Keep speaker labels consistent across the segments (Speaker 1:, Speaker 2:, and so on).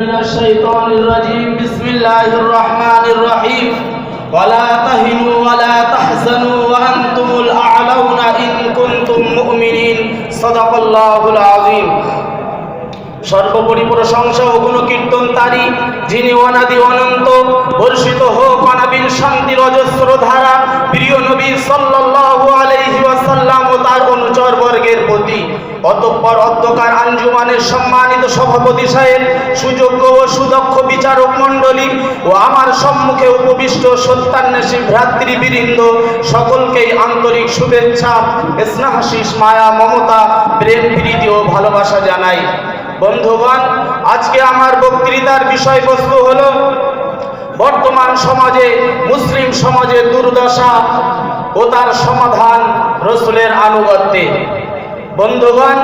Speaker 1: من الشيطان الرجيم بسم الله الرحمن الرحيم ولا تهنوا ولا تحزنوا وأنتم الأعلون إن كنتم مؤمنين صدق الله العظيم। সর্বোপরি প্রশংসা ও গুণকীর্তন তারই, যিনি অনাদি অনন্ত, বর্ষিত হোক অনাবিল শান্তির অজস্র ধারা প্রিয় নবী সাল্লাল্লাহু আলাইহি ওয়াসাল্লাম ও তার অনুচর বর্গের প্রতি। অতঃপর অধ্যকার আঞ্জুমানের সম্মানিত সভাপতি সাহেব, সুযোগ্য ও সুদক্ষ বিচারক মণ্ডলী ও আমার সম্মুখে উপবিষ্ট সত্যান্বেষী ভ্রাতৃবৃন্দ, সকলকেই আন্তরিক শুভেচ্ছা, স্নেহাশিস, মায়া, মমতা, প্রেম, প্রীতি ও ভালোবাসা জানাই। বন্ধুগণ, আজকে আমার বক্তৃতার বিষয়বস্তু হলো বর্তমান সমাজে মুসলিম সমাজের দুর্দশা ও তার সমাধান রাসূলের আনুগত্যে। বন্ধুগণ,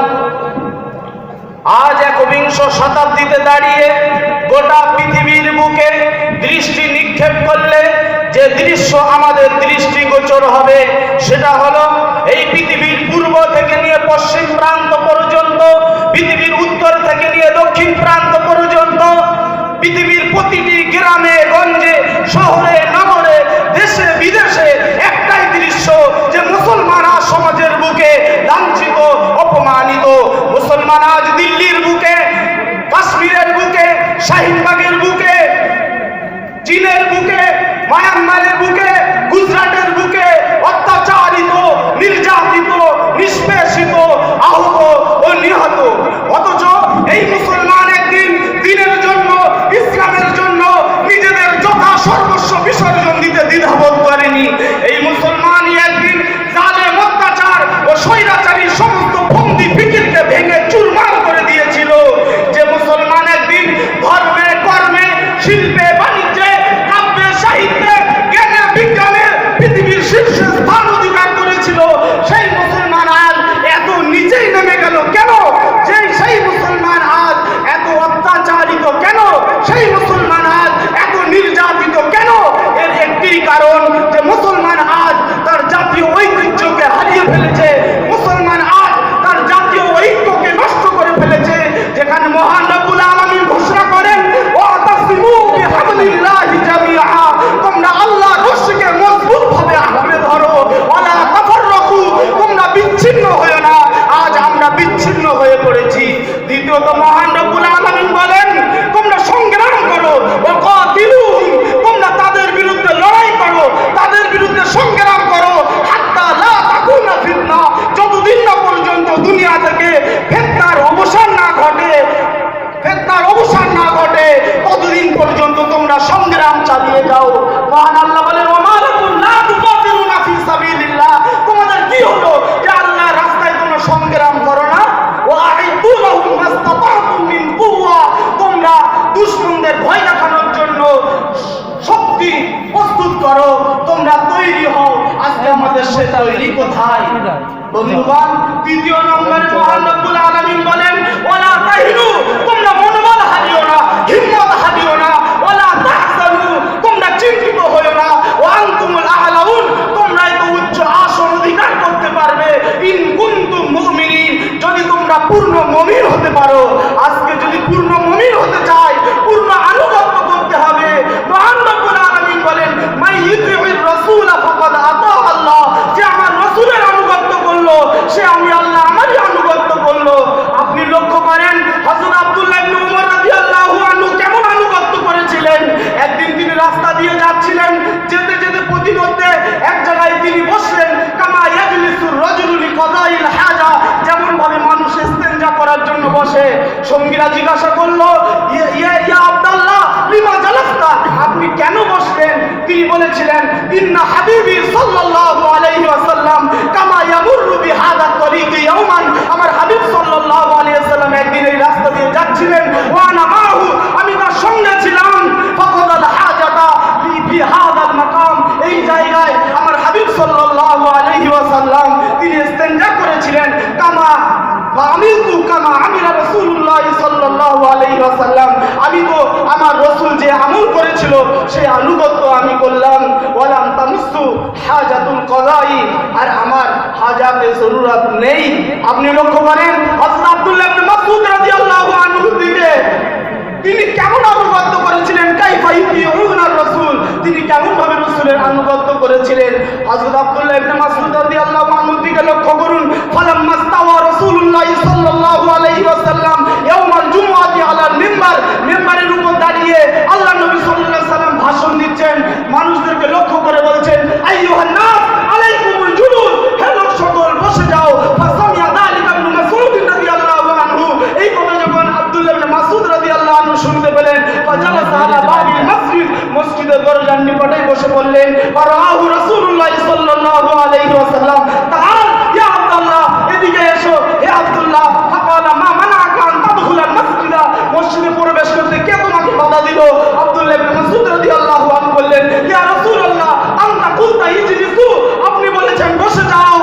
Speaker 1: আজ একবিংশ শতাব্দীতে দাঁড়িয়ে গোটা পৃথিবীর বুকে দৃষ্টি নিক্ষেপ করলে যে দৃশ্য আমাদের দৃষ্টিগোচর হবে সেটা হলো এই পৃথিবীর পূর্ব থেকে নিয়ে পশ্চিম প্রান্ত পর্যন্ত, পৃথিবীর উত্তর থেকে নিয়ে দক্ষিণ প্রান্ত পর্যন্ত, পৃথিবীর প্রতিটি গ্রামে গঞ্জে, শহরে নগরে, দেশে বিদেশে একটাই দৃশ্য যে মুসলমান আজ সমাজের বুকে লাঞ্ছিত, অপমানিত। মুসলমান আজ দিল্লির বুকে, কাশ্মীরের বুকে, শাহিনবাগের বুকে, চীনের বুকে, মায়ানমারের বুকে, গুজরাটের বুকে অত্যাচারিত, নির্যাতিত, নিষ্পেষিত, আহত ও নিহত। অথচ এই মুসলমান একদিন দিনের জন্য, ইসলামের জন্য নিজেদের যথা সর্বস্ব বিসর্জন দিতে দ্বিধাবোধ করেনি। এই মুসলমানই একদিন জালেম, অত্যাচার ও স্বৈরাচারী সমস্ত বন্দি ফিকিরকে ভেঙে চুরমার করে দিয়েছিল। যে মুসলমান একদিন ধর্মে, কর্মে, শিল্পে, বাণিজ্যে, কাব্যে, সাহিত্যে, জ্ঞানে, বিজ্ঞানে পৃথিবীর শীর্ষে স্থান অধিকার করেছিল, সেই মুসলমান আজ এত নিচেই নেমে গেল কেন? সেই মুসলমান আজ এত অত্যাচারিত কেন? সেই মুসলমান আজ এত নির্যাতিত কেন? এর একটি কারণ যে মুসলমান আজ তার জাতীয় ঐতিহ্যকে হারিয়ে ফেলেছে। মুসলমান আজ তার জাতীয় ঐক্যকে নষ্ট করে ফেলেছে। যেখানে মহান রব্বুল আলামিন ঘোষণা করেন, ওয়াতাসিমু বিহাবলিল্লাহি জামিআ, তোমরা আল্লাহর রশিকে মজবুতভাবে আঁকড়ে ধরো, ওয়ালা তাফাররাকু, তোমরা বিচ্ছিন্ন হয়ো না। আজ আমরা বিচ্ছিন্ন হয়ে পড়েছি। দ্বিতীয়ত মহান রব্বুল আলামিন বলেন, তোমরা সংগ্রাম করো, ওয়াকাতিলুহুম, তোমরা তাদের বিরুদ্ধে লড়াই করো, তাদের বিরুদ্ধে সংগ্রাম করো, হাত্তা লা তাকুনা ফিতনা, যতদিন না পর্যন্ত দুনিয়া থেকে ফিতনার অবসান না ঘটে, ফিতনার অবসান না ঘটে, ততদিন পর্যন্ত তোমরা সংগ্রাম চালিয়ে যাও। মহান আল্লাহ বলেন, ওমা লাকুম লা তুকাতিলুনা ফি সাবিলিল্লাহ, তোমাদের কি হলো যে আল্লাহর রাস্তায় তোমরা সংগ্রাম করো না? ওয়া আইদু লাহুম মাসতাতাতুম মিন কুওয়া, তোমরা দুশমনদের ভয় দেখানোর জন্য শক্তি প্রস্তুত করো, তোমরা তৈরি হও। আজকে আমাদের সে তৈরি কোথায়? বন্ধুগণ, তৃতীয় নম্বরে মহান রব্বুল আলামিন বলেন, ওয়ালা তাহিনু, তোমরা মনোবল হারিও না, হিম্মত হারিও না, ওয়ালা তাহজানু, তোমরা চিন্তিত হয়ো না, ওয়া আনতুমুল আ'লাউন, তোমরা এত উচ্চ আসন অধিকার করতে পারবে, ইন কুনতুম মুমিনিন, যদি তোমরা পূর্ণ মুমিন হতে পারো। আজকে যদি পূর্ণ মুমিন হতে চাই, পূর্ণ আনুগত্য করতে হবে। মহান রব্বুল আলামিন বলেন, মান ইউতিউর রাসূলা ফাকাদ আতা আল্লাহ, যে আমার রাসূলের আনুগত্য করলো সে আমি আল্লাহ আমারই আনুগত্য করলো। আপনি লক্ষ্য করেন হযরত আব্দুল্লাহ ইবনে উমর রাদিয়াল্লাহু আনহু কেমন আনুগত্য করেছিলেন। একদিন তিনি রাস্তা দিয়ে যাচ্ছিলেন, যেতে যেতে প্রতিমধ্যে এক জায়গায় তিনি বসলেন, কামা ইয়াজলিসুর রাজুলু লিকাদাইল হাজা, যেমন ভাবে মানুষ ইস্তেনজা করার জন্য বসে। সঙ্গীরা জিজ্ঞাসা করলো, ইয়া আব্দুল্লাহ লিমা জালাসতা, আপনি কেন বসলেন? তিনি বলেছিলেন, ইন্না হাবিবি সাল্লাল্লাহু আলাইহি ওয়াসাল্লাম কামা ইয়ামুরু বিহাদা তরিকি ইয়াওমান, আমার হাবিব সাল্লাল্লাহু আলাইহি ওয়াসাল্লাম একদিন এই রাস্তা দিয়ে যাচ্ছিলেন, ওয়া আনা মাহু, আমি তার সঙ্গে ছিলাম, ফাকাদাল হাজাতা ফি হাদাল মাকাম, এই জায়গায় আমার হাবিব সাল্লাল্লাহু আলাইহি ওয়াসাল্লাম তিনি ইস্তেনজা করেছিলেন, কামা আমিলতু কামা আমিলা রাসূলুল্লাহ সাল্লাল্লাহু আলাইহি ওয়াসাল্লাম, আমি তো আমার রাসূল যে আমল করেছিল সেই আনুগত্য আমি করলাম। ওয়ালাম তামসু হাজাতুল কদাই, আর আমার হাজাতে জরুরত নেই। আপনি লক্ষ্য করেন হযরত আব্দুল্লাহ ইবনে মাসউদ রাদিয়াল্লাহু আনহু থেকে তিনি কেমন আনুগত্য করেছিলেন, কাইফা ইউতিউনার রাসূল, তিনি কেমন ভাবে রাসূলের আনুগত্য করেছিলেন। হযরত আব্দুল্লাহ ইবনে মাসউদ রাদিয়াল্লাহু আনহুর দিকে লক্ষ্য করুন। ফালাম্মা ইস্তাওয়া রাসূলুল্লাহ সাল্লাল্লাহু আলাইহি ওয়াসাল্লাম ইয়াউমাল জুমআতি আলাল মিম্বার, মিম্বারের উপর দাঁড়িয়ে আল্লাহ নবী সাল্লাল্লাহু আলাইহি ওয়াসাল্লাম ভাষণ দিচ্ছেন, মানুষদেরকে লক্ষ্য করে বলছেন, আইয়ুহান নাস আলাইকুমুল জুলুস, হে লোক সকল বসে যাও। ফাসামিয়া যালিকা ইবনে মাসউদ রাদিয়াল্লাহু আনহু, এই কথা যখন আব্দুল্লাহ ইবনে মাসউদ রাদিয়াল্লাহু আনহু শুনতে পেলেন, ফাজালাসা আলা বাবিল মসজিদ, মসজিদের দরজার নিকটেই বসে পড়লেন। ফারাহু রাসূলুল্লাহ সাল্লাল্লাহু আলাইহি ওয়াসাল্লাম, তাআল ইয়া আব্দুল্লাহ, এদিকে এসো হে আব্দুল্লাহ। ফাকালা মা মানাকা আন তাদখুলাল মসজিদা, মসজিদে প্রবেশ করতে কে তোমাকে বাধা দিল? আব্দুল্লাহ ইবনে মাসউদ রাদিয়াল্লাহু আনহু বললেন, ইয়া রাসূলুল্লাহ আনতা কুলতা ইজলিসু, আপনি বলেছেন বসে যাও।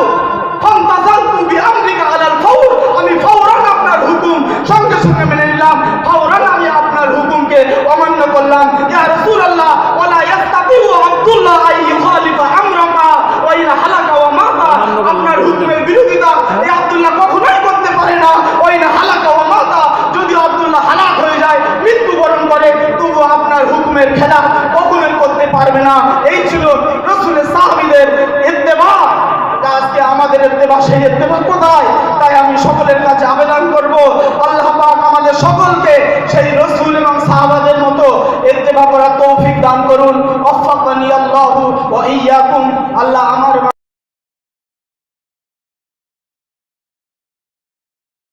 Speaker 1: ফান্তাযালতু বিআমরিকা আলাল ফাওর, আমি ফাওরান আপনার হুকুম সঙ্গে সঙ্গে মেনে নিলাম, ফাওরান আমি আপনার হুকুমকে অমান্য করলাম। ইয়া রাসূলুল্লাহ ওয়ালা ইস্তাতিউ আব্দুল্লাহ আই ইখালিফা আমরামা ওয়া ইন হালাকা ওয়া মাতা, আপনার হুকুমের বিরোধিতা এই আব্দুল্লাহ কখনোই করতে পারে না। ওয়া ইন হালাকা ওয়া মাতা, যদি আব্দুল্লাহ হালাক হয়ে যায়, মৃত্যুবরণ করে, তবু আপনার হুকুমের খেলাফ কখনোই করতে পারবে না। এই ছিল রাসূলের সাহাবীদের ইত্তেবা। আজকে আমাদের ইত্তেবা, সেই ইত্তেবা কোথায়? তাই আমি সকলের কাছে আবেদন করব, আল্লাহ পাক আমাদের সকলকে সেই রাসূল এবং সাহাবাদের মতো ইত্তেবা করার তৌফিক দান করুন। ওয়াফাকানি আল্লাহু ওয়া ইয়্যাকুম। আল্লাহ আমার